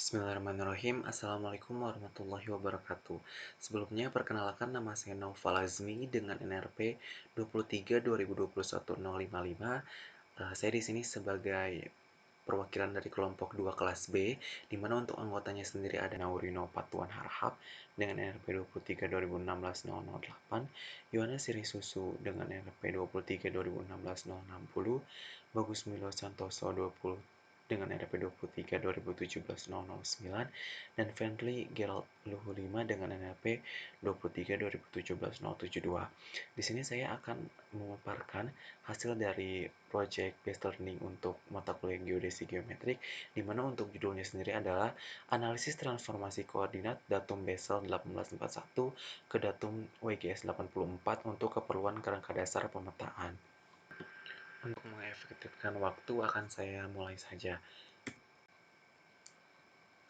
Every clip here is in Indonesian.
Bismillahirrahmanirrahim. Assalamualaikum warahmatullahi wabarakatuh. Sebelumnya perkenalkan, nama saya Naufal Azmi dengan NRP 23 2021 055. Saya di sini sebagai perwakilan dari kelompok 2 kelas B, di mana untuk anggotanya sendiri ada Naurino Patuan Harhab dengan NRP 23 2016 008, Yohana Sirisusu dengan NRP 23 2016 060, Bagus Milo Santoso 20 dengan NRP 23 2017 009, dan Friendly Gerald Luhu 5 dengan NRP 23 2017 072. Di sini saya akan memaparkan hasil dari project based learning untuk mata kuliah geodesi geometrik, di mana untuk judulnya sendiri adalah analisis transformasi koordinat datum Basel 1841 ke datum WGS 84 untuk keperluan kerangka dasar pemetaan. Untuk mengefektifkan waktu akan saya mulai saja.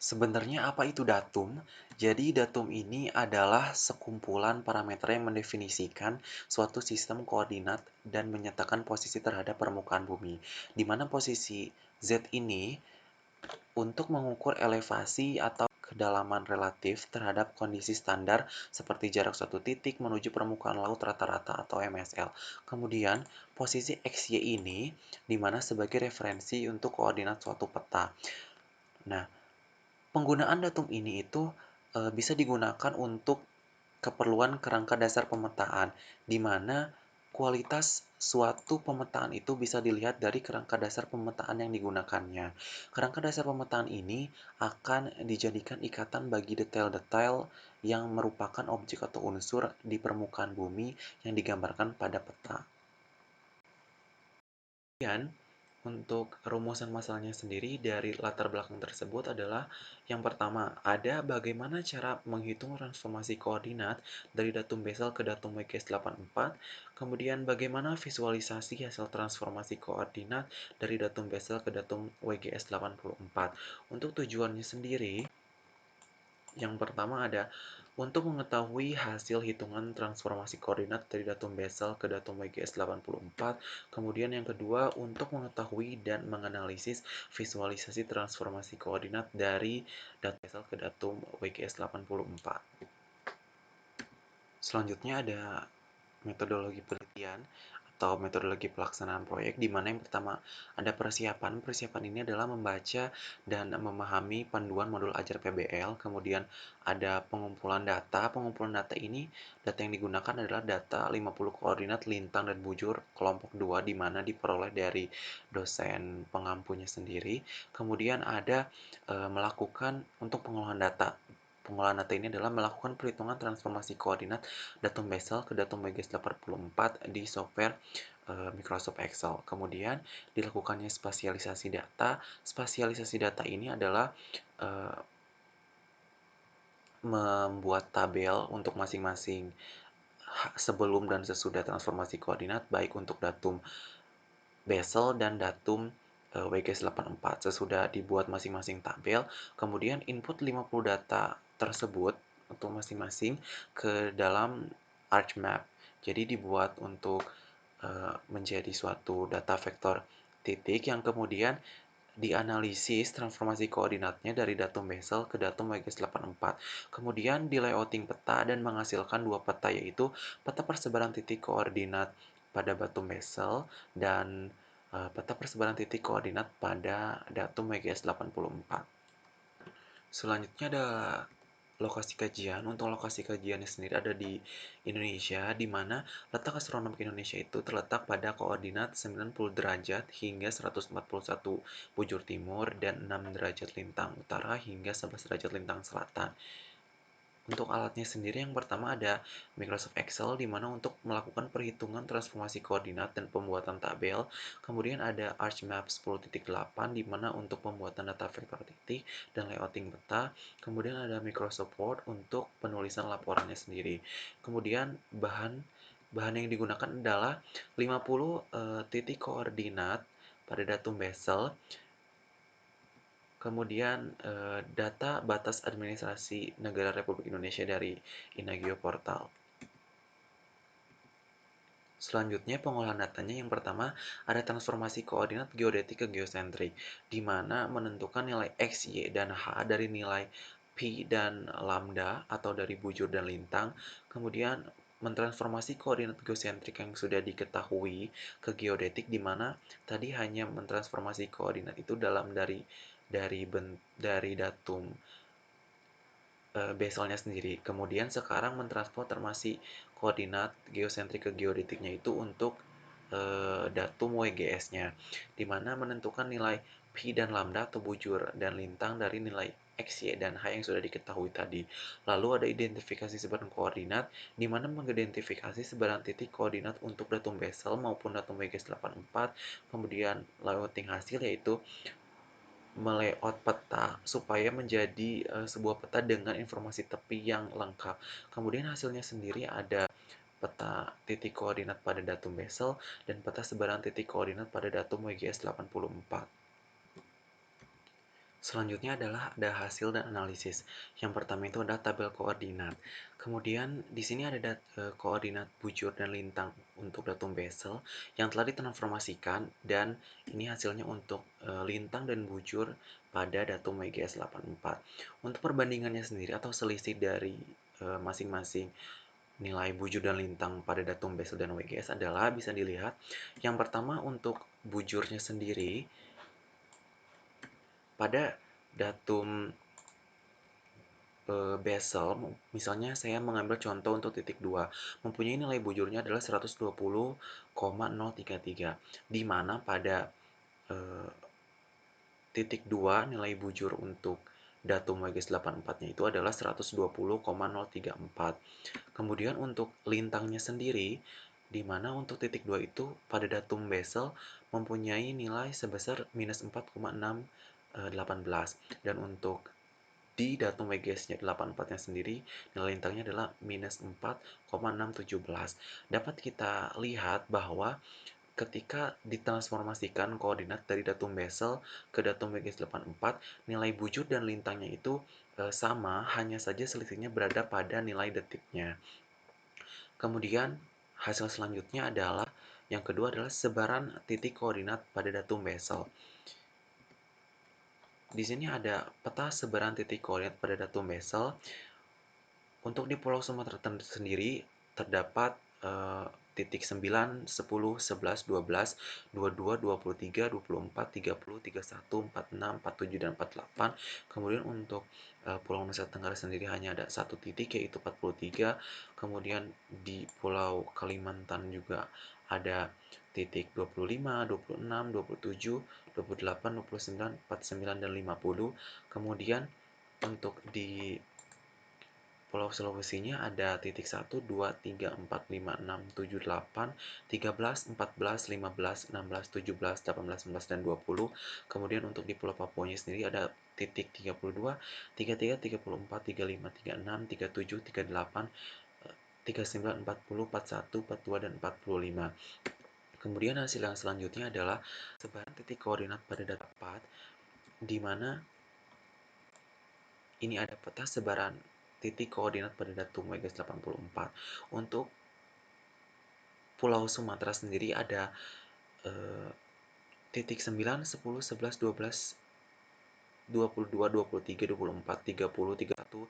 Sebenarnya apa itu datum? Jadi datum ini adalah sekumpulan parameter yang mendefinisikan suatu sistem koordinat dan menyatakan posisi terhadap permukaan bumi. Di mana posisi Z ini untuk mengukur elevasi atau kedalaman relatif terhadap kondisi standar seperti jarak suatu titik menuju permukaan laut rata-rata atau MSL. Kemudian posisi XY ini dimana sebagai referensi untuk koordinat suatu peta. Nah, penggunaan datum ini itu bisa digunakan untuk keperluan kerangka dasar pemetaan, di mana kualitas suatu pemetaan itu bisa dilihat dari kerangka dasar pemetaan yang digunakannya. Kerangka dasar pemetaan ini akan dijadikan ikatan bagi detail-detail yang merupakan objek atau unsur di permukaan bumi yang digambarkan pada peta. Kemudian, untuk rumusan masalahnya sendiri dari latar belakang tersebut adalah yang pertama, ada bagaimana cara menghitung transformasi koordinat dari datum Basel ke datum WGS 84, kemudian bagaimana visualisasi hasil transformasi koordinat dari datum Basel ke datum WGS 84. Untuk tujuannya sendiri, yang pertama ada untuk mengetahui hasil hitungan transformasi koordinat dari datum Basel ke datum WGS 84. Kemudian yang kedua untuk mengetahui dan menganalisis visualisasi transformasi koordinat dari datum Basel ke datum WGS 84. Selanjutnya ada metodologi penelitian atau metodologi pelaksanaan proyek, di mana yang pertama ada persiapan. Persiapan ini adalah membaca dan memahami panduan modul ajar PBL. Kemudian ada pengumpulan data. Pengumpulan data ini, data yang digunakan adalah data 50 koordinat lintang dan bujur kelompok 2, di mana diperoleh dari dosen pengampunya sendiri. Kemudian ada melakukan untuk pengolahan data. Pengolahan data ini adalah melakukan perhitungan transformasi koordinat datum Basel ke datum WGS 84 di software Microsoft Excel. Kemudian dilakukannya spasialisasi data. Spasialisasi data ini adalah membuat tabel untuk masing-masing sebelum dan sesudah transformasi koordinat, baik untuk datum Basel dan datum WGS 84. Sesudah dibuat masing-masing tabel, kemudian input 50 data tersebut untuk masing-masing ke dalam ArcMap. Jadi dibuat untuk menjadi suatu data vektor titik yang kemudian dianalisis transformasi koordinatnya dari datum Basel ke datum WGS 84. Kemudian di layouting peta dan menghasilkan dua peta, yaitu peta persebaran titik koordinat pada datum Basel dan peta persebaran titik koordinat pada datum WGS 84. Selanjutnya ada lokasi kajian. Untuk lokasi kajiannya sendiri ada di Indonesia, di mana letak astronomi Indonesia itu terletak pada koordinat 90 derajat hingga 141 bujur timur dan 6 derajat lintang utara hingga 11 derajat lintang selatan. Untuk alatnya sendiri, yang pertama ada Microsoft Excel, di mana untuk melakukan perhitungan transformasi koordinat dan pembuatan tabel. Kemudian ada ArcMap 10.8, di mana untuk pembuatan data vektor titik dan layouting peta. Kemudian ada Microsoft Word untuk penulisan laporannya sendiri. Kemudian bahan yang digunakan adalah 50 titik koordinat pada datum Basel. Kemudian data batas administrasi negara Republik Indonesia dari Inagio Portal. Selanjutnya pengolahan datanya yang pertama ada transformasi koordinat geodetik ke geosentrik, di mana menentukan nilai X, Y, dan H dari nilai pi dan lambda atau dari bujur dan lintang, kemudian mentransformasi koordinat geosentrik yang sudah diketahui ke geodetik, di mana tadi hanya mentransformasi koordinat itu dari datum bezelnya sendiri. Kemudian sekarang mentransformasi koordinat geosentrik ke geodetiknya itu untuk datum WGS-nya, di mana menentukan nilai pi dan lambda atau bujur dan lintang dari nilai X, Y, dan H yang sudah diketahui tadi. Lalu ada identifikasi sebaran koordinat, di mana mengidentifikasi sebaran titik koordinat untuk datum bezel maupun datum WGS 84, kemudian layouting hasil yaitu me-layout peta supaya menjadi sebuah peta dengan informasi tepi yang lengkap. Kemudian hasilnya sendiri ada peta titik koordinat pada datum bezel dan peta sebaran titik koordinat pada datum WGS 84. Selanjutnya adalah ada hasil dan analisis. Yang pertama itu adalah tabel koordinat. Kemudian di sini ada koordinat bujur dan lintang untuk datum bezel yang telah ditransformasikan, dan ini hasilnya untuk lintang dan bujur pada datum WGS 84. Untuk perbandingannya sendiri atau selisih dari masing-masing nilai bujur dan lintang pada datum bezel dan WGS adalah bisa dilihat. Yang pertama untuk bujurnya sendiri pada datum bezel, misalnya saya mengambil contoh untuk titik 2, mempunyai nilai bujurnya adalah 120,033, di mana pada eh, titik 2 nilai bujur untuk datum WGS 84-nya itu adalah 120,034. Kemudian untuk lintangnya sendiri, di mana untuk titik 2 itu pada datum bezel mempunyai nilai sebesar minus 4,618, dan untuk di datum WGS-nya 84-nya sendiri, nilai lintangnya adalah minus 4,617. Dapat kita lihat bahwa ketika ditransformasikan koordinat dari datum bezel ke datum WGS 84, nilai bujur dan lintangnya itu sama, hanya saja selisihnya berada pada nilai detiknya. Kemudian hasil selanjutnya adalah yang kedua adalah sebaran titik koordinat pada datum bezel. Di sini ada peta sebaran titik koordinat pada datum bezel. Untuk di Pulau Sumatera sendiri terdapat titik 9, 10, 11, 12, 22, 23, 24, 30, 31, 46, 47, dan 48. Kemudian untuk Pulau Nusa Tenggara sendiri hanya ada satu titik yaitu 43. Kemudian di Pulau Kalimantan juga ada titik 25, 26, 27, 28, 29, 49, dan 50. Kemudian untuk di Pulau Sulawesinya ada titik 1, 2, 3, 4, 5, 6, 7, 8, 13, 14, 15, 16, 17, 18, 19, dan 20. Kemudian untuk di Pulau Papuanya sendiri ada titik 32, 33, 34, 35, 36, 37, 38, 39, 40, 41, 42, dan 45. Kemudian hasil yang selanjutnya adalah sebaran titik koordinat pada data 4, di mana ini ada peta sebaran titik koordinat pada datum WGS 84. Untuk Pulau Sumatera sendiri ada titik 9, 10, 11, 12, 22, 23, 24, 30, 31,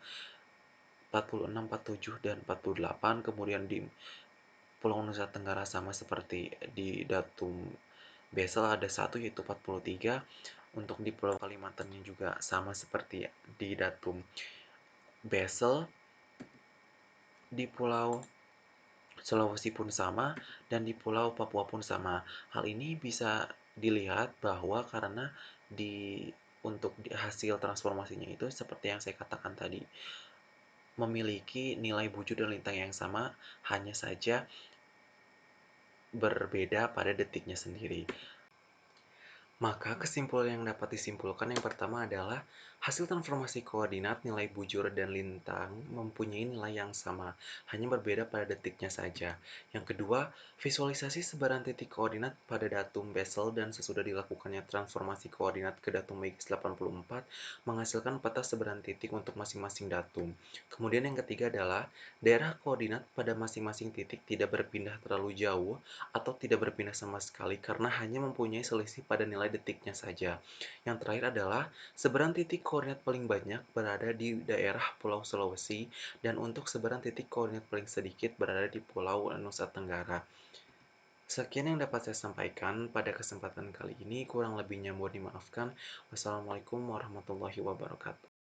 46, 47, dan 48. Kemudian di Pulau Nusa Tenggara sama seperti di datum bezel ada satu yaitu 43. Untuk di Pulau Kalimantannya juga sama seperti di datum bezel. Di Pulau Sulawesi pun sama, dan di Pulau Papua pun sama. Hal ini bisa dilihat bahwa karena untuk hasil transformasinya itu seperti yang saya katakan tadi, memiliki nilai bujur dan lintang yang sama, hanya saja berbeda pada detiknya sendiri. Maka kesimpulan yang dapat disimpulkan yang pertama adalah hasil transformasi koordinat nilai bujur dan lintang mempunyai nilai yang sama, hanya berbeda pada detiknya saja. Yang kedua, visualisasi sebaran titik koordinat pada datum Bessel dan sesudah dilakukannya transformasi koordinat ke datum WGS84 menghasilkan peta sebaran titik untuk masing-masing datum. Kemudian yang ketiga adalah daerah koordinat pada masing-masing titik tidak berpindah terlalu jauh atau tidak berpindah sama sekali karena hanya mempunyai selisih pada nilai detiknya saja. Yang terakhir adalah sebaran titik koordinat paling banyak berada di daerah Pulau Sulawesi dan untuk sebaran titik koordinat paling sedikit berada di Pulau Nusa Tenggara. Sekian yang dapat saya sampaikan pada kesempatan kali ini, kurang lebihnya mohon dimaafkan. Wassalamualaikum warahmatullahi wabarakatuh.